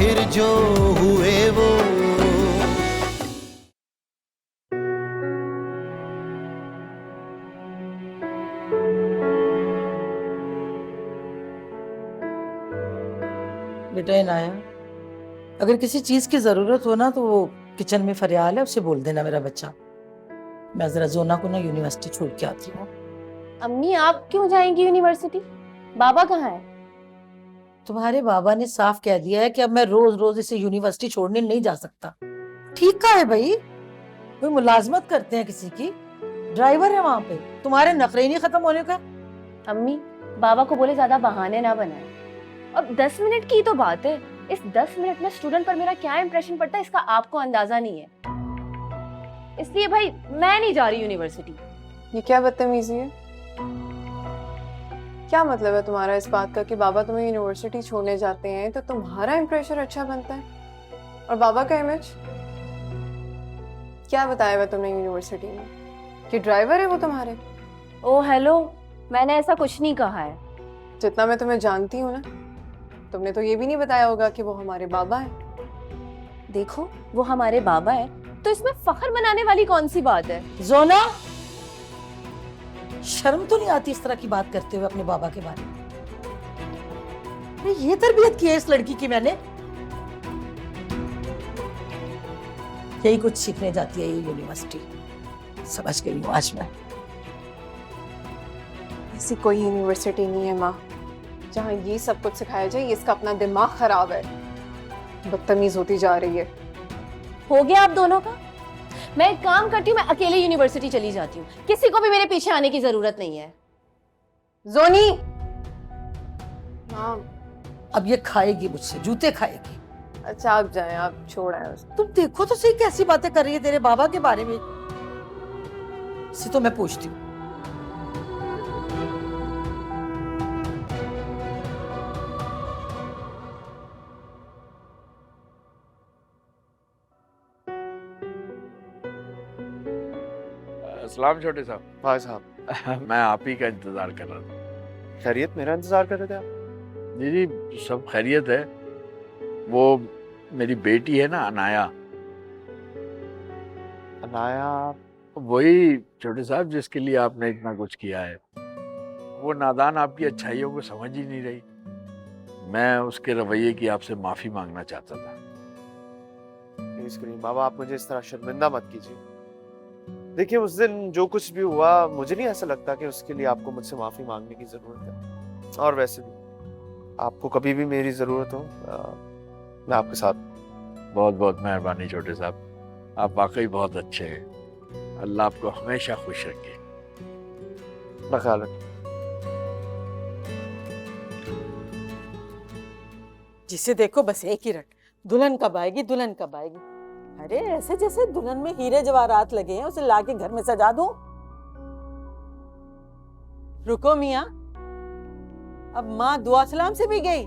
फिर जो हुए वो। बेटा इनाया, अगर किसी चीज की जरूरत हो ना तो वो किचन में फरियाल है, उसे बोल देना मेरा बच्चा। मैं जरा जोना को ना यूनिवर्सिटी छोड़ के आती हूँ। अम्मी आप क्यों जाएंगी यूनिवर्सिटी? बाबा कहाँ है? तुम्हारे बाबा ने साफ कह दिया है कि अब मैं रोज रोज इसे यूनिवर्सिटी छोड़ने नहीं जा सकता। ठीक कहा है भाई, कोई मुलाजमत करते हैं किसी की, ड्राइवर है वहां पे, तुम्हारे नखरे ही नहीं खत्म होने का। अम्मी बाबा को बोले ज्यादा बहाने ना बनाए। अब 10 मिनट की तो बात है, इस 10 मिनट में स्टूडेंट पर मेरा क्या इंप्रेशन पड़ता है इसका आपको अंदाजा नहीं है। इसलिए भाई मैं नहीं जा रही यूनिवर्सिटी। ये क्या बदतमीजी है? क्या मतलब है तुम्हारा इस बात का कि बाबा तुम्हें यूनिवर्सिटी छोड़ने जाते हैं तो तुम्हारा इंप्रेशन अच्छा बनता है, और बाबा का इमेज? क्या बताया हुआ तुमने यूनिवर्सिटी में कि ड्राइवर है वो तुम्हारे? ओ हेलो, मैंने ऐसा कुछ नहीं कहा है। जितना मैं तुम्हें जानती हूँ ना, तुमने तो ये भी नहीं बताया होगा कि वो हमारे बाबा है। देखो वो हमारे बाबा है तो इसमें फख्र मनाने वाली कौन सी बात है? जोना, शर्म तो नहीं आती इस तरह की बात करते हुए अपने बाबा के बारे में? ये तरबियत की है इस लड़की की मैंने। यही कुछ सीखने जाती है ये यूनिवर्सिटी, समझ गई हूँ आज मैं। ऐसी कोई यूनिवर्सिटी नहीं है माँ जहाँ ये सब कुछ सिखाया जाए। इसका अपना दिमाग खराब है, बदतमीज होती जा रही है। हो गया आप दोनों का? मैं एक काम करती हूँ, मैं अकेले यूनिवर्सिटी चली जाती हूँ, किसी को भी मेरे पीछे आने की जरूरत नहीं है। जोनी माँ, अब ये खाएगी मुझसे, जूते खाएगी। अच्छा आप जाएं, आप छोड़ आए उसको। तुम देखो तो सही कैसी बातें कर रही है तेरे बाबा के बारे में। इसे तो मैं पूछती हूँ। सलाम छोटे साहब। हाँ साहब। मैं आप ही का इंतजार कर रहा था। खैरियत? मेरा इंतजार कर रहे थे आप? जी जी सब खैरियत है। वो मेरी बेटी है ना अनाया। अनाया? वही छोटे साहब जिसके लिए आपने इतना कुछ किया है। वो नादान आपकी अच्छाइयों को समझ ही नहीं रही। मैं उसके रवैये की आपसे माफी मांगना चाहता था। प्लीज करिए बाबा, आप मुझे इस तरह शर्मिंदा मत कीजिए। देखिए उस दिन जो कुछ भी हुआ, मुझे नहीं ऐसा लगता कि उसके लिए आपको मुझसे माफी मांगने की जरूरत है। और वैसे भी आपको कभी भी मेरी जरूरत हो, मैं आपके साथ। बहुत बहुत मेहरबानी छोटे साहब, आप वाकई बहुत अच्छे हैं। अल्लाह आपको हमेशा खुश रखे। अपना ख्याल रखिए। जिसे देखो बस एक ही रट, दुल्हन कब आएगी, दुल्हन कब आएगी। अरे ऐसे जैसे दुल्हन में हीरे जवाहरात लगे हैं, उसे लाके घर में सजा दूं। रुको मियाँ, अब माँ दुआ सलाम से भी गई।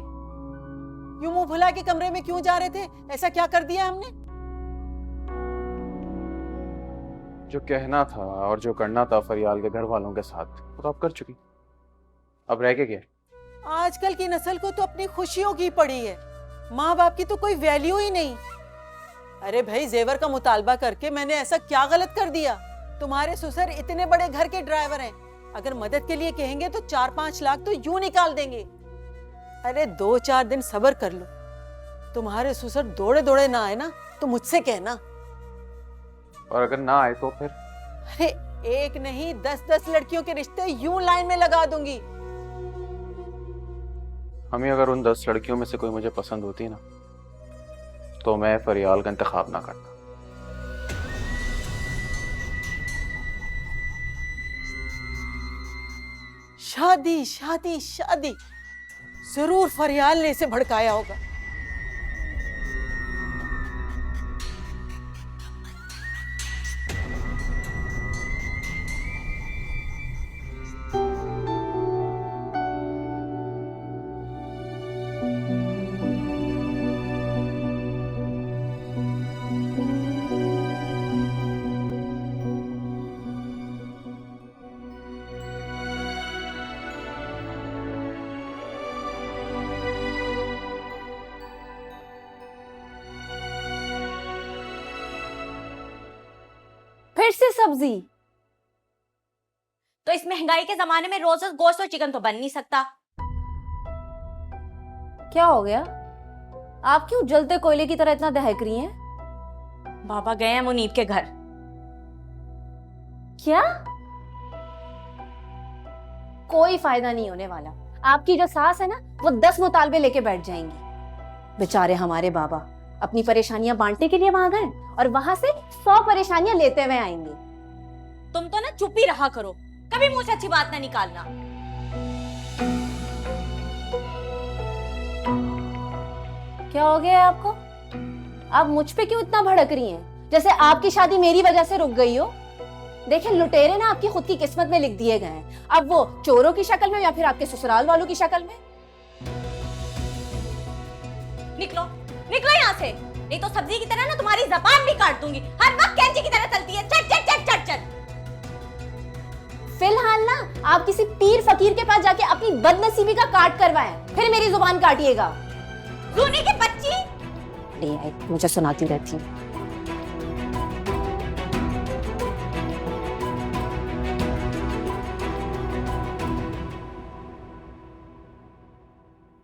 यूं मुंह भुला के कमरे में क्यों जा रहे थे? ऐसा क्या कर दिया हमने? जो कहना था और जो करना था फरियाल के घर वालों के साथ, वो तो आप कर चुकी। अब रह के क्या? आजकल की नस्ल को तो अपनी खुशियों की पड़ी है, माँ बाप की तो कोई वैल्यू ही नहीं। अरे भाई, जेवर का मुतालबा करके मैंने ऐसा क्या गलत कर दिया? तुम्हारे ससुर इतने बड़े घर के ड्राइवर हैं, अगर मदद के लिए कहेंगे तो 4-5 लाख तो यूं निकाल देंगे। अरे 2-4 दिन सब्र कर लो। तुम्हारे ससुर दौड़े दौड़े ना आए ना तो मुझसे कहना। और अगर ना आए तो फिर? अरे एक नहीं 10-10 लड़कियों के रिश्ते यूं लाइन में लगा दूंगी। हमें अगर उन 10 लड़कियों में से कोई मुझे पसंद होती ना, तो मैं फरियाल का इंतखाब ना करता। शादी शादी शादी, जरूर फरियाल ने इसे भड़काया होगा। सब्जी। तो इस महंगाई के जमाने में रोज रोज गोश्त और चिकन तो बन नहीं सकता। क्या हो गया? आप क्यों जलते कोयले की तरह इतना दहक रही हैं? बाबा गए हैं मुनीब के घर। क्या? कोई फायदा नहीं होने वाला। आपकी जो सास है ना, वो 10 मुतालबे लेके बैठ जाएंगी। बेचारे हमारे बाबा अपनी परेशानियां बांटने के लिए वहां गए और वहां से 100 परेशानियां लेते हुए आएंगे। तुम तो ना चुप ही रहा करो, कभी मुंह से अच्छी बात ना निकालना। क्या हो गया है आपको? आप मुझ पे क्यों इतना भड़क रही हैं? जैसे आपकी शादी मेरी वजह से रुक गई हो। देखिए, लुटेरे ना आपकी खुद की किस्मत में लिख दिए गए हैं। अब वो चोरों की शक्ल में या फिर आपके ससुराल वालों की शक्ल में। निकलो निकलो यहाँ से, नहीं तो सब्जी की तरह ना तुम्हारी जबान भी काट दूंगी। हर वक्त कैंची की तरह चलती है, चट चट चट चट चट। फिलहाल ना आप किसी पीर फकीर के पास जाके अपनी बदनसीबी का काट करवाएं, फिर मेरी जुबान काटिएगा। जूनी की बच्ची मुझे सुनाती रहती है।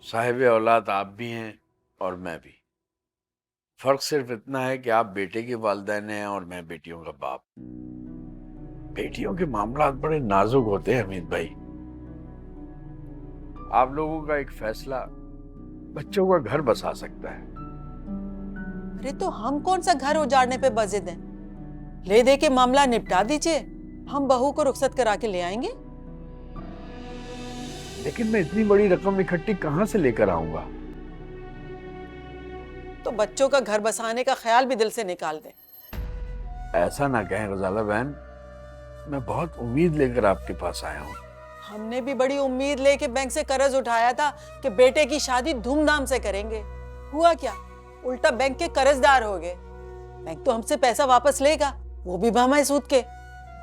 साहिब औलाद आप भी हैं और मैं भी। फर्क सिर्फ इतना है कि आप बेटे के वालिदैन हैं और मैं बेटियों का बाप। बेटियों के मामला बड़े नाजुक होते हैं हमीद भाई। आप लोगों का एक फैसला बच्चों का घर बसा सकता है। अरे तो हम कौन सा घर उजाड़ने पे बजिद हैं? ले दे के मामला निपटा दीजिए, हम बहू को रुखसत करा के ले आएंगे। लेकिन मैं इतनी बड़ी रकम इकट्ठी कहां से लेकर आऊंगा? तो बच्चों का घर बसाने का ख्याल भी दिल से निकाल दें। ऐसा ना कहें गजाला बहन, मैं बहुत उम्मीद लेकर आपके पास आया हूँ। हमने भी बड़ी उम्मीद लेके बैंक से कर्ज उठाया था कि बेटे की शादी धूमधाम से करेंगे। हुआ क्या? उल्टा बैंक के कर्जदार हो गए। बैंक तो हमसे पैसा वापस लेगा, वो भी बहमाए सूद के।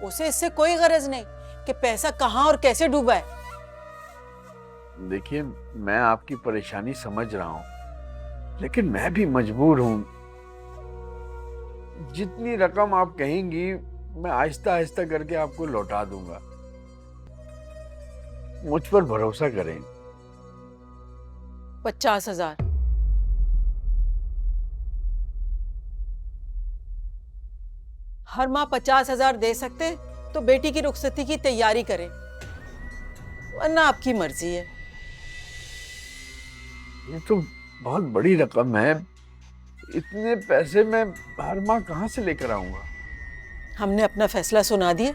उसे इससे कोई गरज नहीं कि पैसा कहाँ और कैसे डूबा है। देखिए, मैं आपकी परेशानी समझ रहा हूं, लेकिन मैं भी मजबूर हूं। जितनी रकम आप कहेंगी मैं आहिस्ता आहिस्ता करके आपको लौटा दूंगा। मुझ पर भरोसा करें। 50,000। हर माह 50,000 दे सकते तो बेटी की रुखसती की तैयारी करें, वरना आपकी मर्जी है। ये तो बहुत बड़ी रकम है। इतने पैसे मैं हर माह कहां से लेकर आऊंगा? हमने अपना फैसला सुना दिया,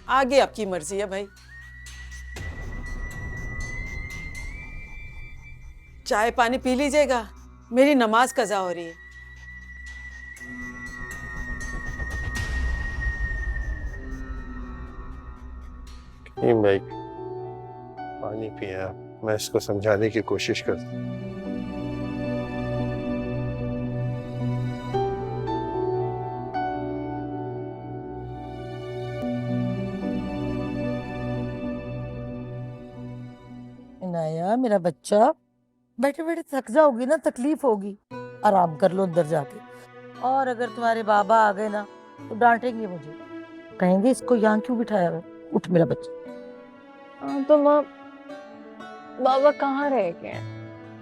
आगे आपकी मर्जी है भाई। चाय पानी पी लीजिएगा, मेरी नमाज कज़ा हो रही है। भाई पानी पिया, मैं इसको समझाने की कोशिश करता हूँ। इनाया मेरा बच्चा, बैठे बैठे थक जाओगी ना, तकलीफ होगी, आराम कर लो अंदर जाके। और अगर तुम्हारे बाबा आ गए ना तो डांटेंगे मुझे, कहेंगे इसको यहाँ क्यों बिठाया है। उठ मेरा बच्चा। तो माँ, बाबा कहाँ रह गए?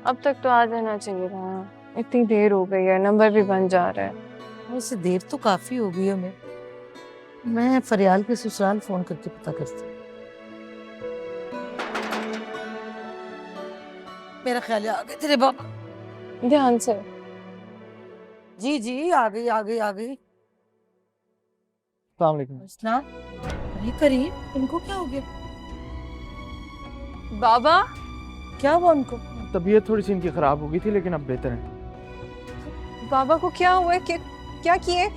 अब तक तो आ जाना चाहिए था। इतनी देर हो गई है, नंबर भी बन जा रहा है। वैसे देर तो काफी हो गई है। मैं फरियाल के ससुराल फोन करके पता करती हूँ। मेरा ख्याल है आ गए तेरे बाबा। ध्यान से। जी जी, आ गई आ गई आ गई। अस्सलाम वालेकुम। अरे करीम, इनको क्या हो गया? बाबा क्या हुआ उनको? तबीयत थोड़ी सी इनकी खराब हो गई थी, लेकिन अब बेहतर है। बाबा को क्या हुआ है? क्या किए?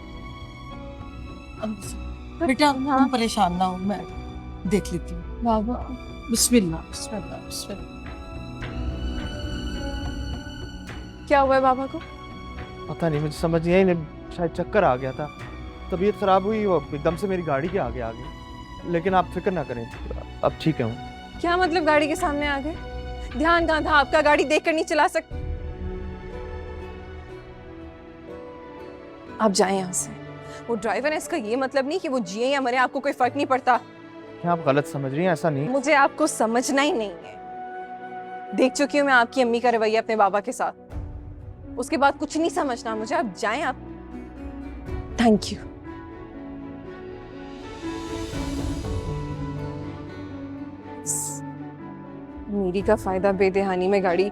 बेटा तुम परेशान ना हो, मैं देख लेती हूँ। बाबा बिस्मिल्लाह बिस्मिल्लाह बिस्मिल्लाह। क्या हुआ है बाबा को? पता नहीं, मुझे समझ नहीं आई, इन्हें शायद चक्कर आ गया था, तबीयत खराब हुई, वो एकदम से मेरी गाड़ी के आगे आ गई। लेकिन आप फिक्र ना करें, अब ठीक है हूँ। क्या मतलब गाड़ी के सामने आ गए? ध्यान कहाँ था आपका? गाड़ी देखकर नहीं चला सकते? आप जाएं यहाँ से, वो ड्राइवर है, इसका ये मतलब नहीं कि वो जिए या मरे, आपको कोई फर्क नहीं पड़ता। क्या आप गलत समझ रही हैं? ऐसा नहीं। मुझे आपको समझना ही नहीं है। देख चुकी हूँ मैं आपकी अम्मी का रवैया अपने बाबा के साथ। उसके बाद कुछ नहीं समझना मुझे। आप जाएं आप। Thank you. मेरी का फायदा बेदहानी में गाड़ी।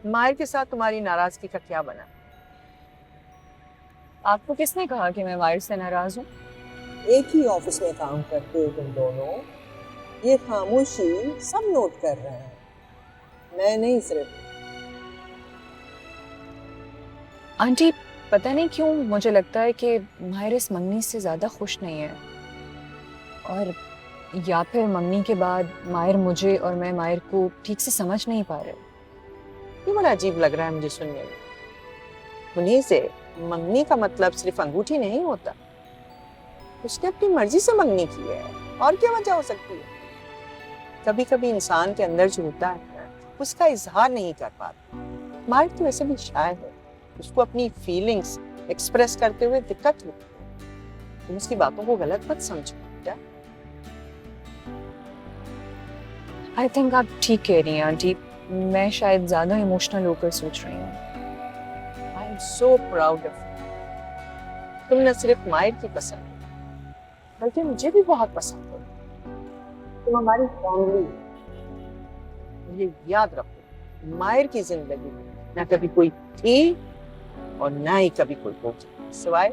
मायर के साथ तुम्हारी नाराजगी का क्या बना? आपको किसने कहा कि मैं मायर से नाराज हूँ? एक ही ऑफिस में काम करते हो तुम दोनों, ये खामोशी सब नोट कर रहे हैं, मैं नहीं सिर्फ। आंटी पता नहीं क्यों मुझे लगता है कि मायर इस मंगनी से ज्यादा खुश नहीं है, और या फिर मंगनी के बाद मायर मुझे और मैं मायर को ठीक से समझ नहीं पा रहे। ये बड़ा अजीब लग रहा है मुझे सुनने में। उन्हीं से मंगनी का मतलब सिर्फ अंगूठी नहीं होता, उसने अपनी मर्जी से मंगनी की है, और क्या वजह हो सकती है? कभी कभी इंसान के अंदर जो होता है उसका इजहार नहीं कर पाता। मायर तो वैसे भी शायर है, उसको अपनी फीलिंग्स एक्सप्रेस करते हुए दिक्कत होती है। तुम उसकी बातों को गलत मत समझो क्या? आई थिंक आप ठीक कह रही हैं आंटी, मैं शायद ज्यादा इमोशनल होकर सोच रही हूँ। I am so proud of you. तुम न सिर्फ मायर की पसंद हो, बल्कि मुझे भी बहुत पसंद हो। तुम हमारी फैमिली। ये याद रखो, मायर की जिंदगी में न कभी कोई थी और ना ही कभी कोई होगी, सिवाय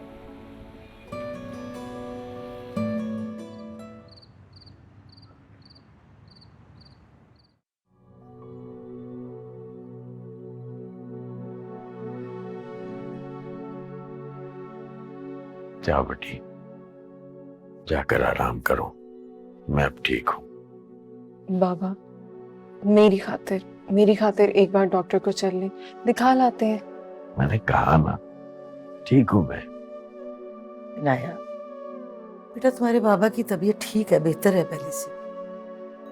जाओ बेटी, जाकर आराम करो, मैं अब ठीक हूँ। बाबा मेरी खातिर एक बार डॉक्टर को चल ले दिखा लाते हैं। मैंने कहा ना, ठीक हूँ मैं। नाया बेटा, तुम्हारे बाबा की तबीयत ठीक है, बेहतर है पहले से।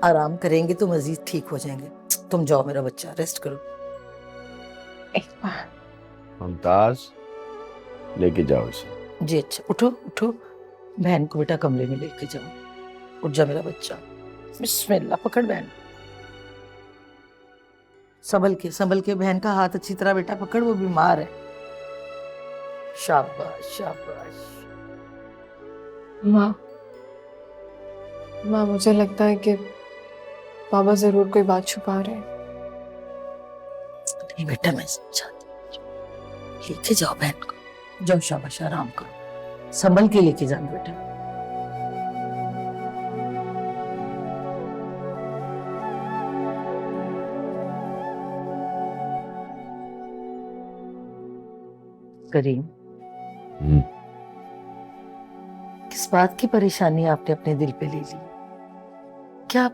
आराम करेंगे तो मजीद ठीक हो जाएंगे। तुम जाओ मेरा बच्चा, रेस्ट करो। एक बार मुमताज, लेके जाओ इसे। जी अच्छा, उठो उठो, बहन को बेटा कमरे में लेके जाओ। उठ जा मेरा बच्चा, बिस्मिल्लाह, पकड़ बहन। संभल के बहन का हाथ अच्छी तरह बेटा पकड़, वो बीमार है। शाबाश शाबाश। माँ मुझे लगता है कि बाबा जरूर कोई बात छुपा रहे हैं। नहीं बेटा, मैं समझाती हूँ। लेके जाओ बहन को, जाओ, शाबाश, आराम करो, संभल के लेके जाना बेटा। करीम, किस बात की परेशानी आपने अपने दिल पे ले ली? क्या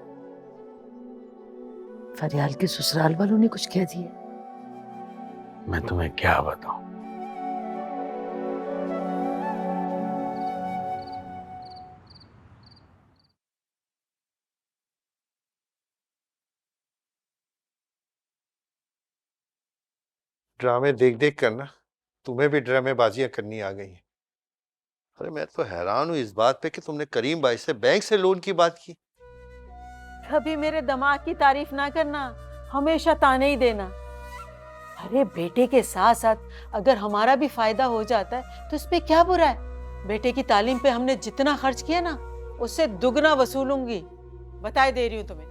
फरियाल के ससुराल वालों ने कुछ कह दिया? मैं तुम्हें क्या बताऊं? ड्रामे देख देख कर ना तुम्हें भी ड्रामेबाजियां करनी आ गई हैं। अरे मैं तो हैरान हूं इस बात पे कि तुमने करीम भाई से बैंक से लोन की बात की। कभी मेरे दिमाग की तारीफ ना करना, हमेशा ताने ही देना। अरे बेटे के साथ साथ अगर हमारा भी फायदा हो जाता है तो इसमें क्या बुरा है? बेटे की तालीम पे हमने जितना खर्च किया ना, उससे दुगना वसूलूंगी, बताए दे रही हूँ तुम्हें।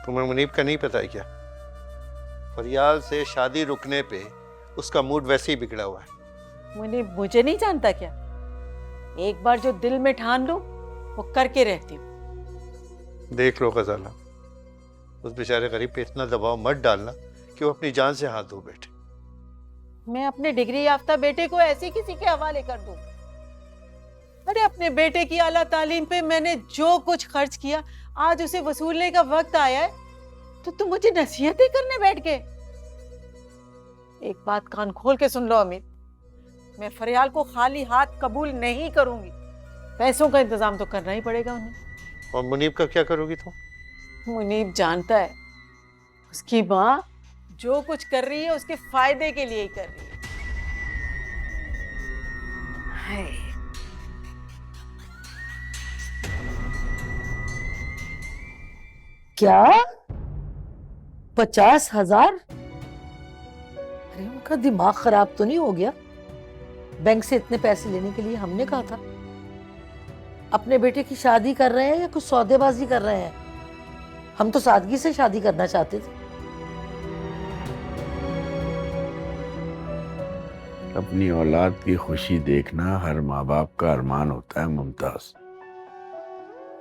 तुम्हें मुनीब का नहीं पता है क्या? फरियाल से शादी रुकने पे उसका मूड वैसे ही बिगड़ा हुआ है। मुझे नहीं जानता क्या? एक बार जो दिल में ठान लो वो करके रहती हूँ। देख लो गजाला, उस बेचारे गरीब पे इतना दबाव मत डालना कि वो अपनी जान से हाथ धो बैठे। मैं अपने डिग्री याफ्ता बेटे को ऐसे किसी के हवाले कर दूं? अरे अपने बेटे की आला तालीम पे मैंने जो कुछ खर्च किया, आज उसे वसूलने का वक्त आया है तो तुम मुझे नसीहतें करने बैठ गए। एक बात कान खोल के सुन लो अमित, मैं फरियाल को खाली हाथ कबूल नहीं करूंगी। पैसों का इंतजाम तो करना ही पड़ेगा उन्हें। और मुनीब का क्या करोगी तुम? मुनीब जानता है उसकी माँ जो कुछ कर रही है उसके फायदे के लिए ही कर रही है। हाय। क्या 50,000? अरे उनका दिमाग खराब तो नहीं हो गया? बैंक से इतने पैसे लेने के लिए हमने कहा था। अपने बेटे की शादी कर रहे हैं या कुछ सौदेबाजी कर रहे हैं? हम तो सादगी से शादी करना चाहते थे। अपनी औलाद की खुशी देखना हर माँ बाप का अरमान होता है मुमताज,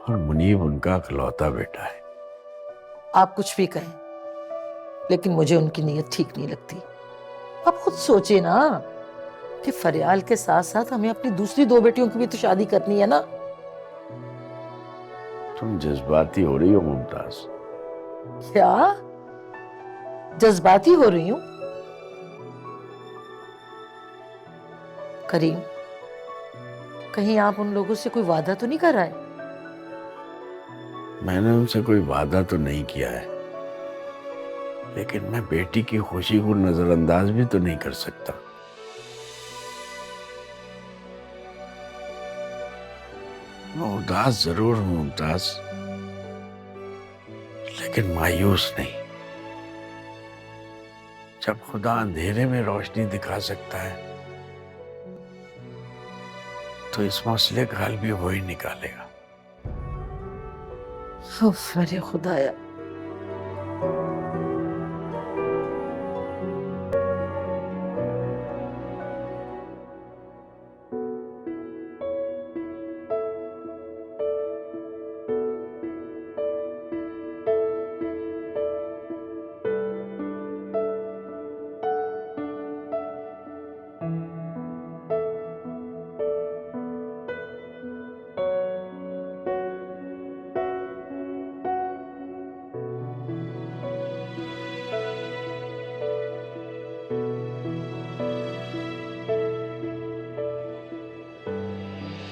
और मुनीब उनका इकलौता बेटा है। आप कुछ भी कहें, लेकिन मुझे उनकी नीयत ठीक नहीं लगती। आप खुद सोचे ना कि फरियाल के साथ साथ हमें अपनी दूसरी 2 बेटियों की भी तो शादी करनी है ना। तुम जज्बाती हो रही हो मुमताज। क्या जज्बाती हो रही हूं? करीम, कहीं आप उन लोगों से कोई वादा तो नहीं कर रहा है? मैंने उनसे कोई वादा तो नहीं किया है, लेकिन मैं बेटी की खुशी को नजरअंदाज भी तो नहीं कर सकता। मैं उदास जरूर हूं मुमताज, लेकिन मायूस नहीं। जब खुदा अंधेरे में रोशनी दिखा सकता है तो इस मसले का हल भी वही निकालेगा। उफ, अरे खुदाया।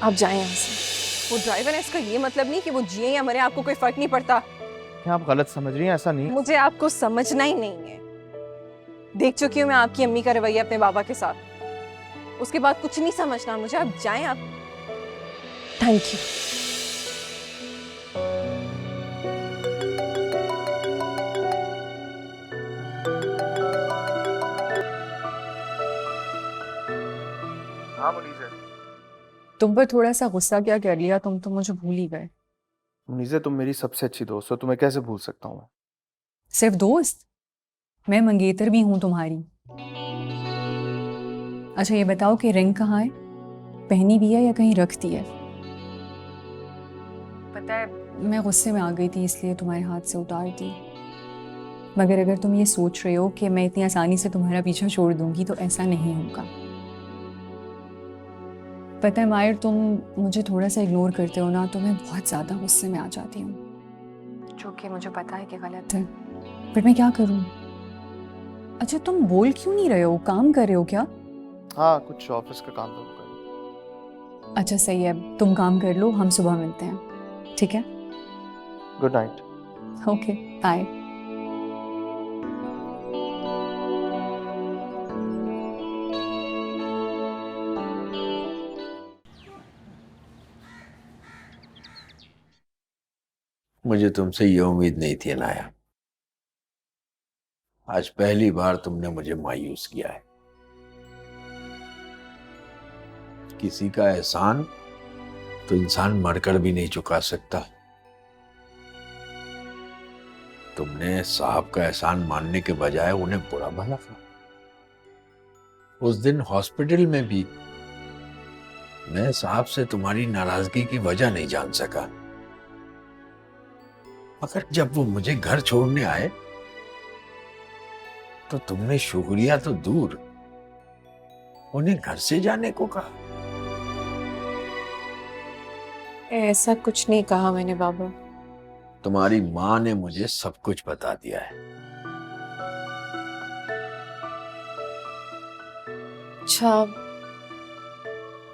आप जाएं यहाँ से। वो ड्राइवर है, इसका ये मतलब नहीं कि वो जिए या मरे, आपको कोई फर्क नहीं पड़ता। क्या आप गलत समझ रही हैं? ऐसा नहीं। मुझे आपको समझना ही नहीं है। देख चुकी हूँ मैं आपकी अम्मी का रवैया अपने बाबा के साथ, उसके बाद कुछ नहीं समझना मुझे। आप जाएं आप। Thank you. हाँ मुनीज़े। तुम पर थोड़ा सा गुस्सा क्या कर लिया, तुम तो मुझे भूल ही गए। मुनीज़े, तुम मेरी सबसे अच्छी दोस्त हो, तुम्हें कैसे भूल सकता हूँ मैं? सिर्फ दोस्त? मैं मंगेतर भी हूं तुम्हारी। अच्छा ये बताओ कि रिंग कहाँ है? पहनी भी है या कहीं रख दी है? पता है मैं गुस्से में आ गई थी इसलिए तुम्हारे हाथ से उतार दी, मगर अगर तुम ये सोच रहे हो कि मैं इतनी आसानी से तुम्हारा पीछा छोड़ दूंगी तो ऐसा नहीं होगा। पता है मायर, तुम मुझे थोड़ा सा इग्नोर करते हो ना तो मैं बहुत ज़्यादा गुस्से में आ जाती हूँ, जो कि मुझे पता है कि गलत है, पर मैं क्या करूँ। अच्छा तुम बोल क्यों नहीं रहे हो, काम कर रहे हो क्या? हाँ, कुछ ऑफिस का काम तो कर। अच्छा सही है, तुम काम कर लो, हम सुबह मिलते हैं, ठीक है? Good night. Okay bye. मुझे तुमसे ये उम्मीद नहीं थी अनाया। आज पहली बार तुमने मुझे मायूस किया है। किसी का एहसान तो इंसान मरकर भी नहीं चुका सकता। तुमने साहब का एहसान मानने के बजाय उन्हें बुरा भला कहा। उस दिन हॉस्पिटल में भी मैं साहब से तुम्हारी नाराजगी की वजह नहीं जान सका, मगर जब वो मुझे घर छोड़ने आए तो तुमने शुक्रिया तो दूर, उन्हें घर से जाने को कहा। ऐसा कुछ नहीं कहा मैंने बाबा। तुम्हारी माँ ने मुझे सब कुछ बता दिया है। अच्छा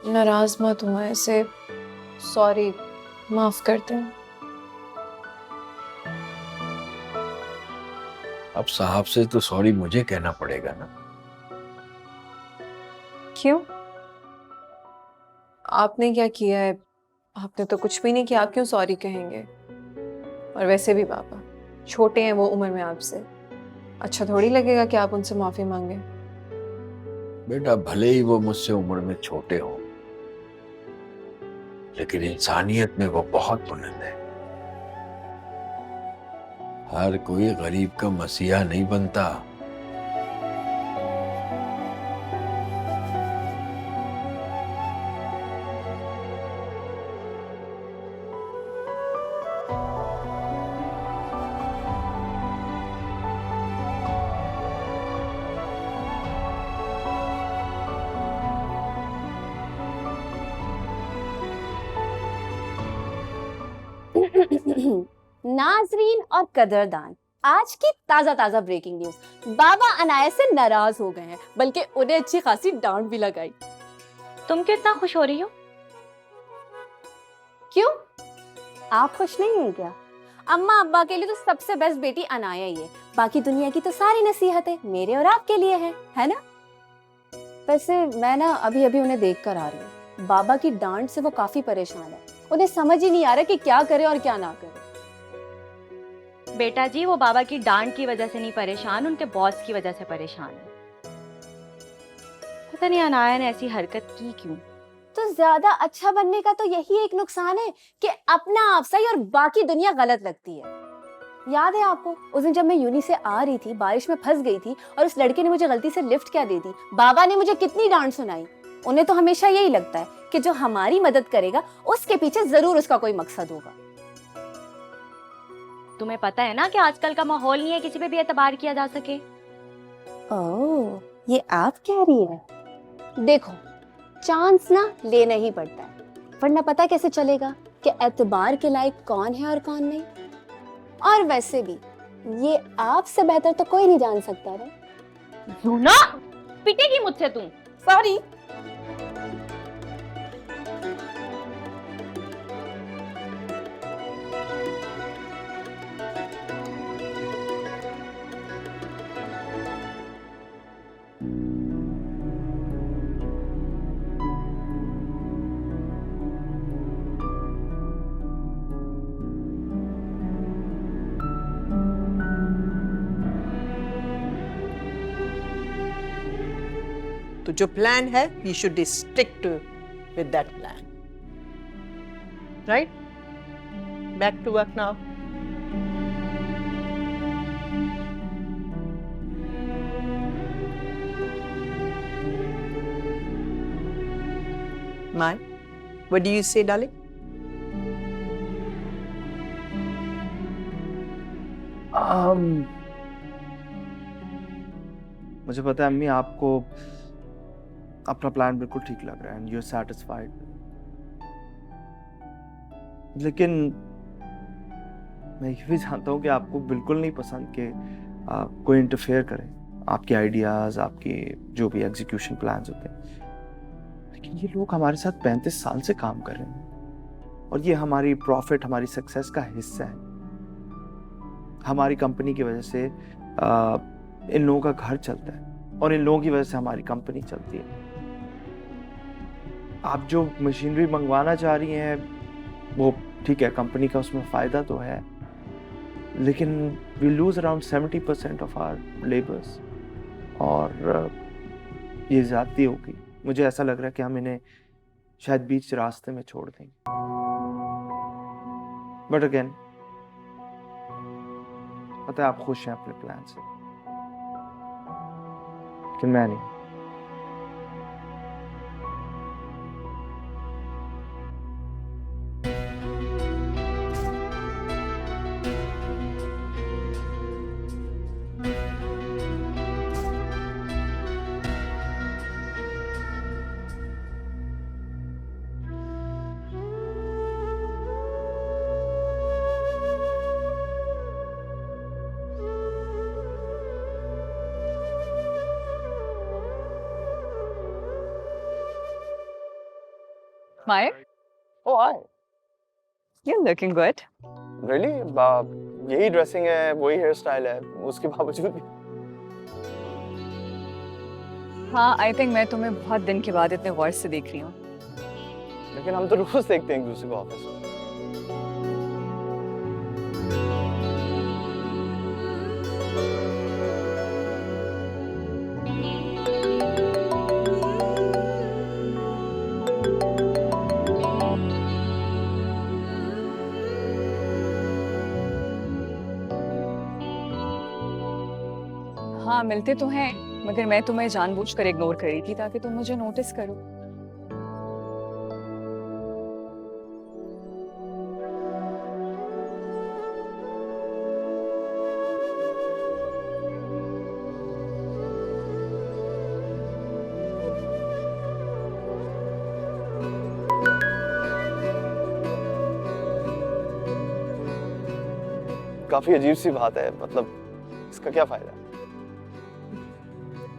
नाराज मत हो ऐसे, सॉरी, माफ करते हैं। अब साहब से तो सॉरी मुझे कहना पड़ेगा ना। क्यों? आपने क्या किया है? आपने तो कुछ भी नहीं किया, आप क्यों सॉरी कहेंगे? और वैसे भी पापा छोटे हैं वो उम्र में आपसे, अच्छा थोड़ी लगेगा कि आप उनसे माफी मांगे। बेटा भले ही वो मुझसे उम्र में छोटे हो, लेकिन इंसानियत में वो बहुत बुलंद है। हर कोई गरीब का मसीहा नहीं बनता। नाजरीन और कदरदान, आज की ताजा ताजा ब्रेकिंग न्यूज, बाबा अनाया से नाराज हो गए हैं, बल्कि उन्हें अच्छी खासी डांट भी लगाई। तुम क्यों इतना खुश हो रही हो? क्यों, आप खुश नहीं हैं क्या? अम्मा अब्बा के लिए तो सबसे बेस्ट बेटी अनाया ही है, बाकी दुनिया की तो सारी नसीहतें मेरे और आपके लिए है ना? वैसे मैं ना अभी अभी उन्हें देख कर आ रही हूँ, बाबा की डांट से वो काफी परेशान है, उन्हें समझ ही नहीं आ रहा कि क्या करे और क्या ना करे। बेटा जी, वो बाबा की डांट की वजह से नहीं परेशान, उनके बॉस की वजह से परेशान है। पता नहीं अनाया ने ऐसी हरकत की क्यों। तो ज्यादा अच्छा बनने का तो यही एक नुकसान है कि अपना आप सही और बाकी दुनिया गलत लगती है। याद है आपको उस दिन जब मैं यूनी से आ रही थी, बारिश में फंस गई थी और उस लड़के ने मुझे गलती से लिफ्ट क्या दे दी, बाबा ने मुझे कितनी डांट सुनाई। उन्हें तो हमेशा यही लगता है कि जो हमारी मदद करेगा उसके पीछे जरूर उसका कोई मकसद होगा। तुम्हें पता है ना कि आजकल का माहौल नहीं है किसी पे भी एतबार किया जा सके। ओह, ये आप कह रही हैं? देखो, चांस ना लेना ही पड़ता है, वरना पता कैसे चलेगा कि एतबार के लायक कौन है और कौन नहीं। और वैसे भी ये आपसे बेहतर तो कोई नहीं जान सकता रे। ना पिटेगी मुझसे तुम। सॉरी। तो जो प्लान है we should stick to with that plan, right? Back to work now. Mai, what do you say, darling? मुझे पता है अम्मी, आपको अपना प्लान बिल्कुल ठीक लग रहा है एंड यू आर सैटिस्फाइड, लेकिन मैं ये भी जानता हूँ कि आपको बिल्कुल नहीं पसंद कि कोई इंटरफेयर करे आपके आइडियाज, आपके जो भी एग्जीक्यूशन प्लान्स होते हैं। लेकिन ये लोग हमारे साथ 35 साल से काम कर रहे हैं और ये हमारी प्रॉफिट, हमारी सक्सेस का हिस्सा है। हमारी कंपनी की वजह से इन लोगों का घर चलता है और इन लोगों की वजह से हमारी कंपनी चलती है। आप जो मशीनरी मंगवाना चाह रही हैं वो ठीक है, कंपनी का उसमें फ़ायदा तो है, लेकिन we lose around 70% of our labours और ये ज़्यादती होगी। मुझे ऐसा लग रहा है कि हम इन्हें शायद बीच रास्ते में छोड़ देंगे। बट अगेन, पता है आप खुश हैं अपने प्लान से, लेकिन मैं नहीं। Maya? Oh, hi. You're looking good. Really? यही ड्रेसिंग है, वही हेयर स्टाइल है, उसके बावजूद भी। हाँ, आई थिंक मैं तुम्हें बहुत दिन के बाद इतने गौर से देख रही हूँ। लेकिन हम तो रोज देखते हैं एक दूसरे को ऑफिस में। हाँ, मिलते तो हैं, मगर मैं तुम्हें जानबूझकर इग्नोर कर रही थी ताकि तुम मुझे नोटिस करो। काफी अजीब सी बात है, मतलब इसका क्या फायदा?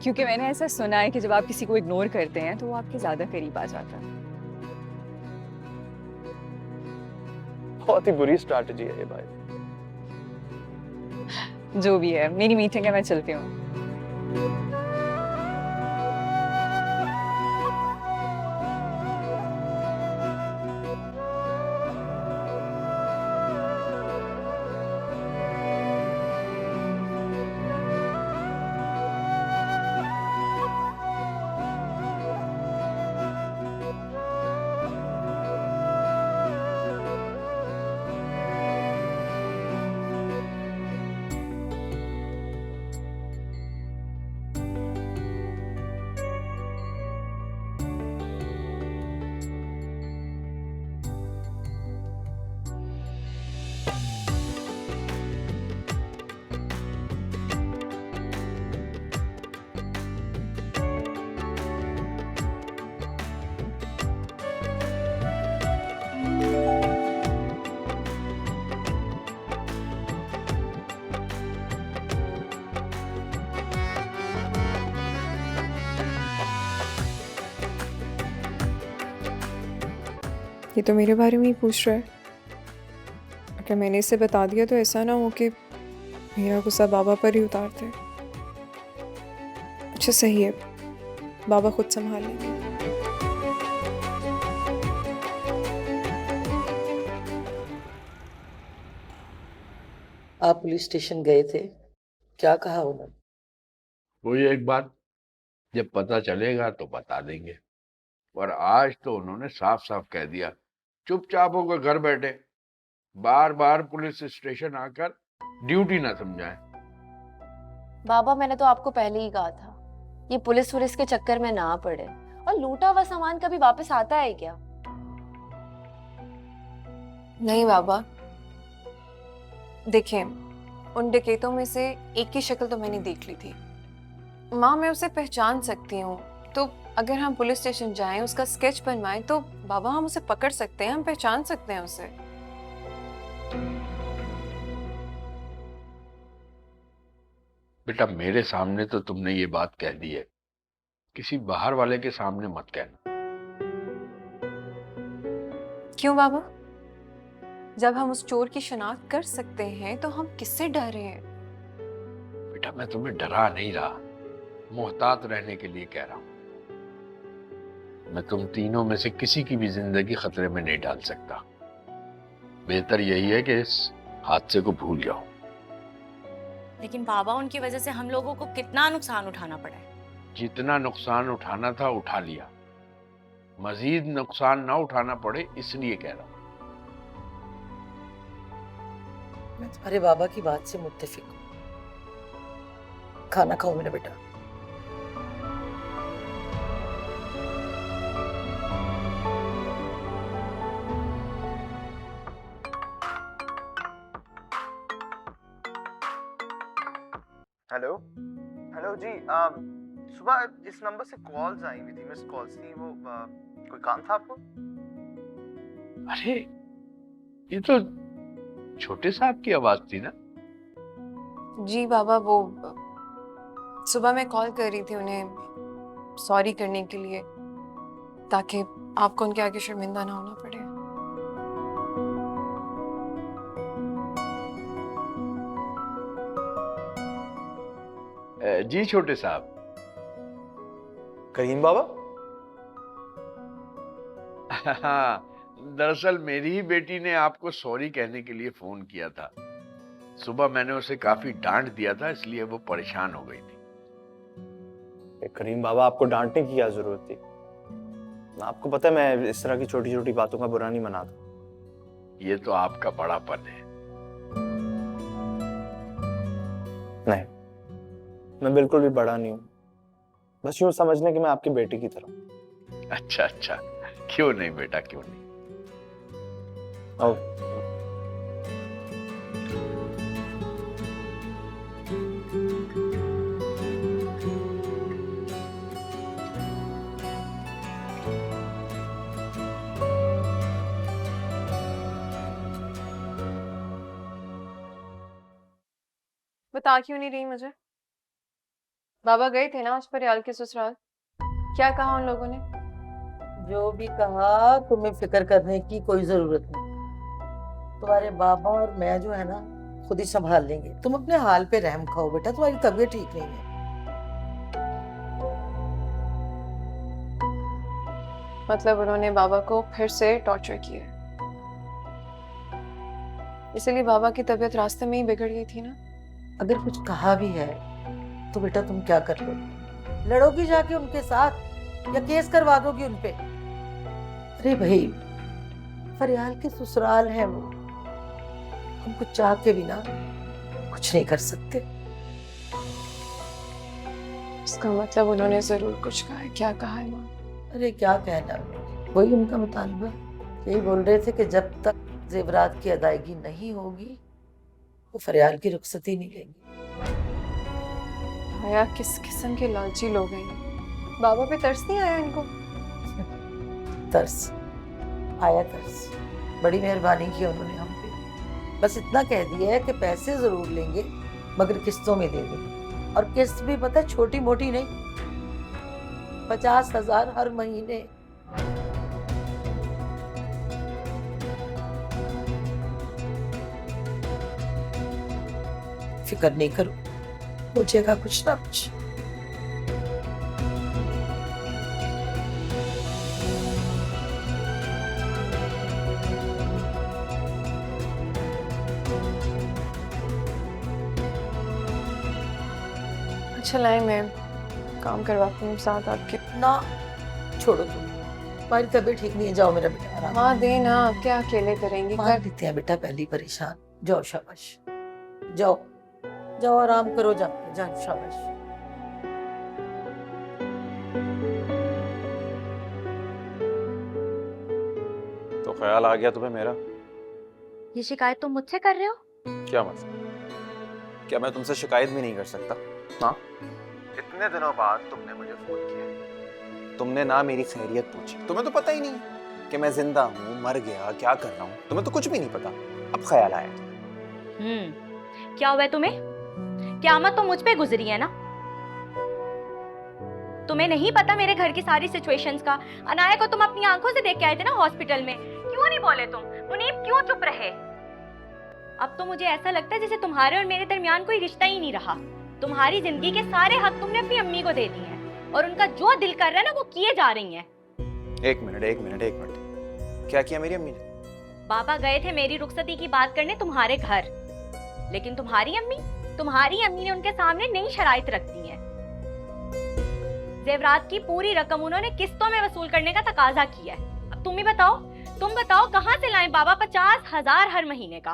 क्योंकि मैंने ऐसा सुना है कि जब आप किसी को इग्नोर करते हैं तो वो आपके ज्यादा करीब आ जाता है। बहुत ही बुरी स्ट्रैटेजी है ये भाई। जो भी है, मेरी मीटिंग है, मैं चलती हूँ। ये तो मेरे बारे में ही पूछ रहा है। अगर मैंने इसे बता दिया तो ऐसा ना हो कि मेरा गुस्सा बाबा पर ही उतारते। अच्छा सही है, बाबा खुद संभाल लेंगे। आप पुलिस स्टेशन गए थे, क्या कहा उन्होंने? वही एक बात, जब पता चलेगा तो बता देंगे। और आज तो उन्होंने साफ साफ कह दिया, चुपचाप होकर घर बैठे, बार बार पुलिस स्टेशन आकर ड्यूटी ना समझाएं। बाबा, मैंने तो आपको पहले ही कहा था, ये पुलिस वुलिस के चक्कर में ना पड़े। और लूटा हुआ सामान कभी वापस आता है क्या? नहीं बाबा, देखिए उन डकैतों में से एक की शक्ल तो मैंने देख ली थी। माँ, मैं उसे पहचान सकती हूँ, तो अगर हम पुलिस स्टेशन जाएं, उसका स्केच बनवाएं, तो बाबा हम उसे पकड़ सकते हैं, हम पहचान सकते हैं उसे। बेटा, मेरे सामने तो तुमने ये बात कह दी है, किसी बाहर वाले के सामने मत कहना। क्यों बाबा? जब हम उस चोर की शिनाख्त कर सकते हैं तो हम किससे डर रहे हैं? बेटा, मैं तुम्हें डरा नहीं रहा, मोहतात रहने के लिए कह रहा हूं। मैं तुम तीनों में से किसी की भी जिंदगी खतरे में नहीं डाल सकता। बेहतर यही है कि इस हादसे को भूल जाओ। लेकिन बाबा, उनकी वजह से हम लोगों को कितना नुकसान उठाना पड़ा है। जितना नुकसान उठाना था उठा लिया, मजीद नुकसान ना उठाना पड़े इसलिए कह रहा हूं। मैं तुम्हारे बाबा की बात से मुत्तफिक हूँ। खाना खाओ मेरा बेटा। हेलो हेलो जी, सुबह इस नंबर से कॉल्स आई हुई थी, मिस कॉल्स थी। वो कोई काम था आपको? अरे ये तो छोटे साहब की आवाज थी ना? जी बाबा, वो सुबह मैं कॉल कर रही थी उन्हें सॉरी करने के लिए, ताकि आपको उनके आगे शर्मिंदा ना होना पड़े। जी छोटे साहब। करीम बाबा? हाँ, दरअसल मेरी ही बेटी ने आपको सॉरी कहने के लिए फोन किया था। सुबह मैंने उसे काफी डांट दिया था, इसलिए वो परेशान हो गई थी। करीम बाबा, आपको डांटने की क्या जरूरत थी? आपको पता है मैं इस तरह की छोटी छोटी बातों का बुरा नहीं मनाता। ये तो आपका बड़ापन है। नहीं, मैं बिल्कुल भी बड़ा नहीं हूँ। बस यूं समझ लें कि मैं आपकी बेटी की तरह। अच्छा अच्छा, क्यों नहीं बेटा, क्यों नहीं। आओ। बता क्यों नहीं रही मुझे? बाबा गए थे ना आज परियाल के ससुराल, क्या कहा उन लोगों ने? जो भी कहा, तुम्हें फिक्र करने की कोई जरूरत नहीं। तुम्हारे बाबा और मैं जो है ना, खुद ही संभाल लेंगे। तुम अपने हाल पे रहम खाओ बेटा, तुम्हारी तबीयत ठीक नहीं है। मतलब उन्होंने बाबा को फिर से टॉर्चर किया, इसीलिए बाबा की तबीयत रास्ते में ही बिगड़ गई थी ना? अगर कुछ कहा भी है तो बेटा तुम क्या कर लोगी? लड़ोगी जाके उनके साथ या केस करवा दोगी उनपे? अरे भाई, फरियाल के ससुराल है वो, हम कुछ चाह के भी ना कुछ नहीं कर सकते। इसका मतलब उन्होंने जरूर कुछ कहा है। क्या कहा है माँ? अरे क्या कहना, वही उनका मुतालबा। यही बोल रहे थे कि जब तक जेवरात की अदायगी नहीं होगी वो फरियाल की रुखसती नहीं लेंगे। आया किस किस्म के लालची लोग हैं। बाबा पे तरस नहीं आया इनको? तरस आया, तरस। बड़ी मेहरबानी की उन्होंने हम पे। बस इतना कह दिया है कि पैसे जरूर लेंगे मगर किस्तों में दे देंगे। और किस्त भी पता है छोटी मोटी नहीं, 50,000 हर महीने। फिक्र नहीं करो, हो जाएगा कुछ ना कुछ। अच्छा लाए, मैं काम करवाती हूँ साथ आपके। ना छोड़ो तुम, तुम्हारी तबीयत ठीक नहीं है, जाओ मेरा बेटा आराम। माँ दे ना, क्या अकेले करेंगी? मार देते हैं बेटा, पहली परेशान। जाओ शाबाश, जाओ जाओ आराम करो, जाओ जाओ शाबाश। तो ख्याल आ गया तुम्हें मेरा? ये शिकायत तुम मुझसे कर रहे हो? क्या मतलब? क्या मैं तुमसे शिकायत भी नहीं कर सकता? हाँ, इतने दिनों बाद तुमने मुझे फोन किया, तुमने ना मेरी खैरियत पूछी। तुम्हें तो पता ही नहीं कि मैं जिंदा हूँ, मर गया, क्या कर रहा हूँ, तुम्हें तो कुछ भी नहीं पता। अब ख्याल आया। क्या हुआ है तुम्हें? क़यामत तो मुझ पे गुजरी है ना? तुम्हें नहीं पता मेरे घर की सारी सिचुएशंस का? अनाया को तुम अपनी आंखों से देख के आए थे ना हॉस्पिटल में, क्यों नहीं बोले तुम? मुनीब क्यों चुप रहे? अब तो मुझे ऐसा लगता है जैसे तुम्हारे और मेरे दरमियान कोई रिश्ता ही नहीं रहा। तुम्हारी जिंदगी के सारे हक तुमने अपनी अम्मी को दे दिए हैं और उनका जो दिल कर रहा है ना वो किए जा रही हैं। एक मिनट, क्या किया मेरी अम्मी ने? बाबा गए थे मेरी रुखसती की बात करने तुम्हारे घर, लेकिन तुम्हारी अम्मी ने उनके सामने नई शराइत रख दी है। जेवरात की पूरी रकम उन्होंने किस्तों में वसूल करने का तकाजा किया है। अब तुम ही बताओ, कहां से लाएं बाबा 50,000 हर महीने का?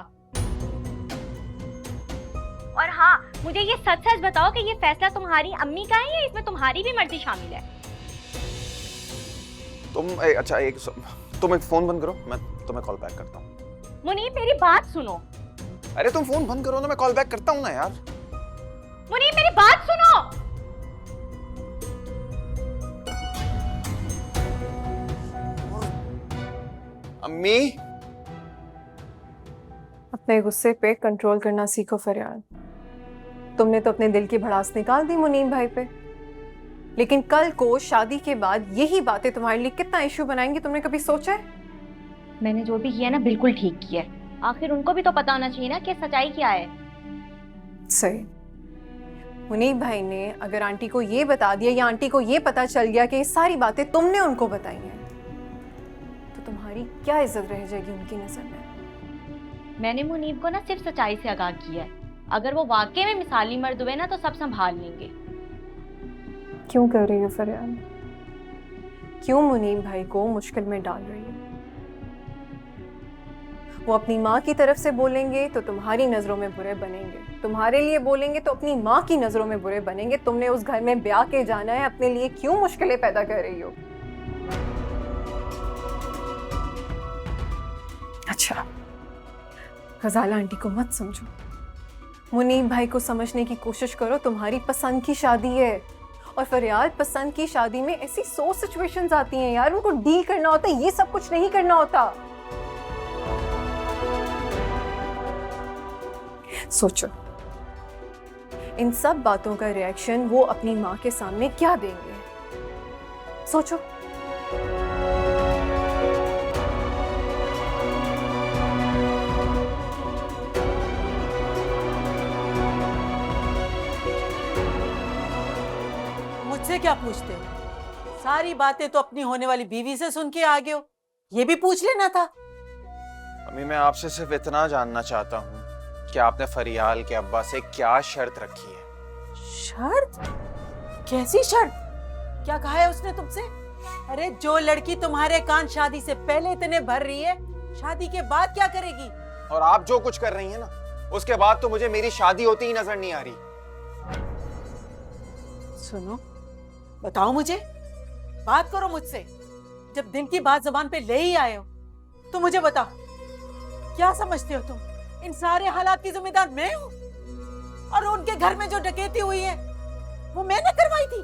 और हाँ, मुझे ये सच सच बताओ कि ये फैसला तुम्हारी अम्मी का है या इसमें तुम्हारी भी मर्जी शामिल है? तुम एक फोन बंद करो, मैं तुम्हें कॉल बैक करता हूँ। मुनीब मेरी बात सुनो। अरे तुम फोन बंद करो ना, मैं कॉल बैक करता हूँ ना यार। मुनीब मेरी बात सुनो। अम्मी, अपने गुस्से पे कंट्रोल करना सीखो फरियाल। तुमने तो अपने दिल की भड़ास निकाल दी मुनीब भाई पे, लेकिन कल को शादी के बाद यही बातें तुम्हारे लिए कितना इश्यू बनाएंगी, तुमने कभी सोचा है? मैंने जो भी किया ना बिल्कुल ठीक किया है। आखिर उनको भी तो पता होना चाहिए ना कि सच्चाई क्या है। सही। मुनीब भाई ने अगर आंटी को ये बता दिया या आंटी को ये पता चल गया कि ये सारी बातें तुमने उनको बताई हैं, तो तुम्हारी क्या इज्जत रह जाएगी उनकी नजर में? मैंने मुनीब को ना सिर्फ सच्चाई से आगाह किया है। अगर वो वाकई में मिसाली मर्द हुए ना तो सब संभाल लेंगे। क्यों कर रही हो फरियाद? क्यों मुनीब भाई को मुश्किल में डाल रही हो? वो अपनी माँ की तरफ से बोलेंगे तो तुम्हारी नजरों में बुरे बनेंगे, तुम्हारे लिए बोलेंगे तो अपनी माँ की नजरों में बुरे बनेंगे। तुमने उस घर में ब्याह के जाना है, अपने लिए क्यों मुश्किलें पैदा कर रही हो? अच्छा, गजाला आंटी को मत समझो, मुनीब भाई को समझने की कोशिश करो। तुम्हारी पसंद की शादी है, और फरियाद पसंद की शादी में ऐसी 100 सिचुएशंस आती हैं यार, उनको डील करना होता है, ये सब कुछ नहीं करना होता। सोचो, इन सब बातों का रिएक्शन वो अपनी माँ के सामने क्या देंगे? सोचो। मुझसे क्या पूछते हो? सारी बातें तो अपनी होने वाली बीवी से सुन के आ गए हो, ये भी पूछ लेना था। अम्मी, मैं आपसे सिर्फ इतना जानना चाहता हूँ कि आपने फरियाल के अब्बा से क्या शर्त रखी है? शर्त? कैसी शर्त? क्या कहा है उसने तुमसे? अरे जो लड़की तुम्हारे कान शादी से पहले इतने भर रही है, शादी के बाद क्या करेगी? और आप जो कुछ कर रही हैं ना, उसके बाद तो मुझे मेरी शादी होती ही नजर नहीं आ रही। सुनो, बताओ मुझे, बात करो मुझसे। जब दिन की बात जबान पे ले ही आए हो तो मुझे बताओ, क्या समझते हो तुम? इन सारे हालात की जिम्मेदार मैं हूँ? और उनके घर में जो डकैती हुई है वो मैंने करवाई थी,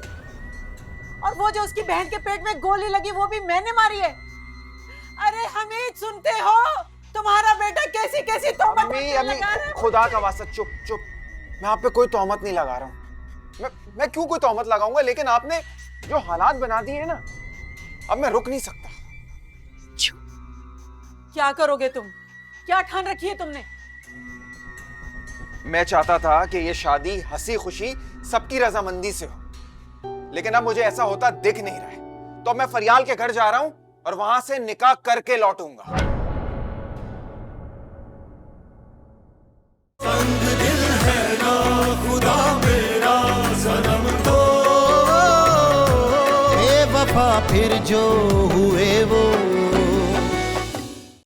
और वो जो उसकी बहन के पेट में गोली लगी वो भी मैंने मारी है। अरे हमीद, सुनते हो? तुम्हारा बेटा कैसी कैसी तोहमत लगा रहा है। खुदा का वास्ता चुप चुप, मैं आप पे कोई तोहमत नहीं लगा रहा हूँ। मैं क्यों कोई तोहमत लगाऊंगा? लेकिन आपने जो हालात बना दिए हैं ना, अब मैं रुक नहीं सकता। क्या करोगे तुम? क्या ठान रखी है तुमने? मैं चाहता था कि ये शादी हंसी खुशी सबकी रजामंदी से हो, लेकिन अब मुझे ऐसा होता दिख नहीं रहा है। तो मैं फरियाल के घर जा रहा हूं और वहां से निकाह करके लौटूंगा। दिल है ना खुदा मेरा सनम तो, बेवफा फिर जो हुए वो